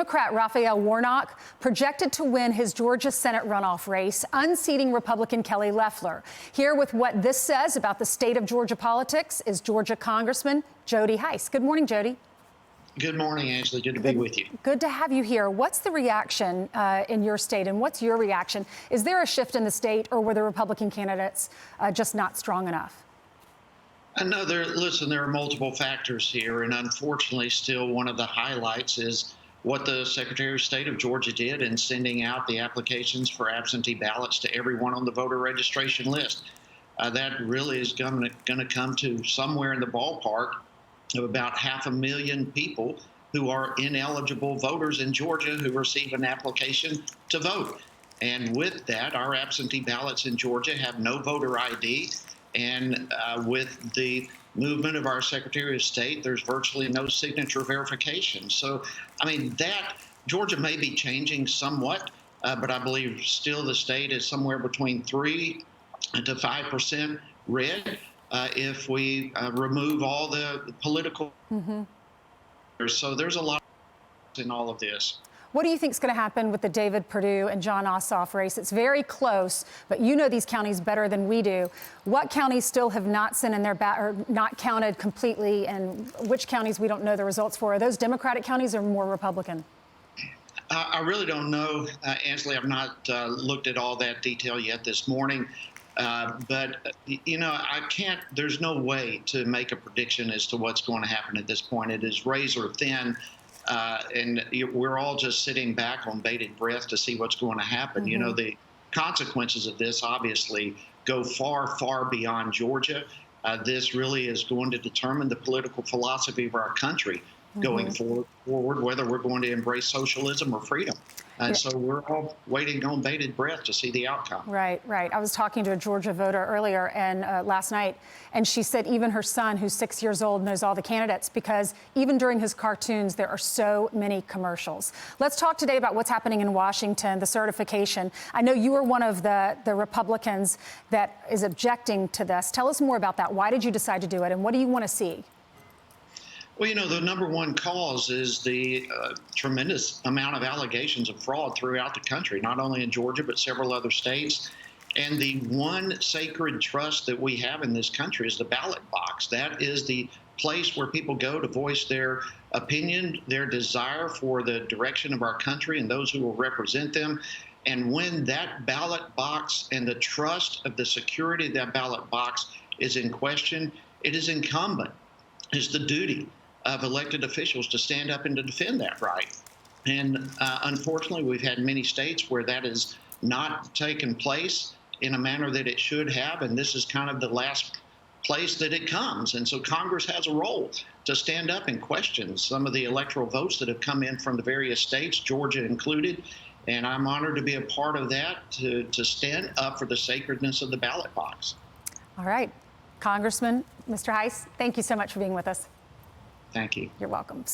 Democrat Raphael Warnock projected to win his Georgia Senate runoff race, unseating Republican Kelly Loeffler. Here with what this says about the state of Georgia politics is Georgia Congressman Jody Hice. Good morning, Jody. Good morning, Ashley. Good to be with you. Good to have you here. What's the reaction in your state, and what's your reaction? Is there a shift in the state, or were the Republican candidates just not strong enough? No, there are multiple factors here, and unfortunately, still one of the highlights is what the Secretary of State of Georgia did in sending out the applications for absentee ballots to everyone on the voter registration list. That really is going to come to somewhere in the ballpark of about 500,000 people who are ineligible voters in Georgia who receive an application to vote. And with that, our absentee ballots in Georgia have no voter ID. And with the movement of our Secretary of State, there's virtually no signature verification. So, I mean, that Georgia may be changing somewhat, but I believe still the state is somewhere between 3 to 5% red if we remove all the political. So there's a lot in all of this. What do you think is going to happen with the David Perdue and Jon Ossoff race? It's very close, but you know these counties better than we do. What counties still have not sent in their or not counted completely, and which counties we don't know the results for? Are those Democratic counties or more Republican? I really don't know, Ashley. I've not looked at all that detail yet this morning. But, you know, there's no way to make a prediction as to what's going to happen at this point. It is razor thin. And we're all just sitting back on bated breath to see what's going to happen. You know, the consequences of this obviously go far, far beyond Georgia. This really is going to determine the political philosophy of our country going forward, whether we're going to embrace socialism or freedom. And so we're all waiting on bated breath to see the outcome. Right, right. I was talking to a Georgia voter earlier and last night, and she said even her son, who's 6 years old, knows all the candidates because even during his cartoons, there are so many commercials. Let's talk today about what's happening in Washington, the certification. I know you are one of the Republicans that is objecting to this. Tell us more about that. Why did you decide to do it, and what do you want to see? Well, you know, the number one cause is the tremendous amount of allegations of fraud throughout the country, not only in Georgia, but several other states. And the one sacred trust that we have in this country is the ballot box. That is the place where people go to voice their opinion, their desire for the direction of our country and those who will represent them. And when that ballot box and the trust of the security of that ballot box is in question, it is incumbent, it's the duty of elected officials to stand up and to defend that right. And unfortunately, we've had many states where that has not taken place in a manner that it should have, and this is kind of the last place that it comes. And so Congress has a role to stand up and question some of the electoral votes that have come in from the various states, Georgia included, and I'm honored to be a part of that, to stand up for the sacredness of the ballot box. All right. Congressman, Mr. Hice, thank you so much for being with us. Thank you. You're welcome.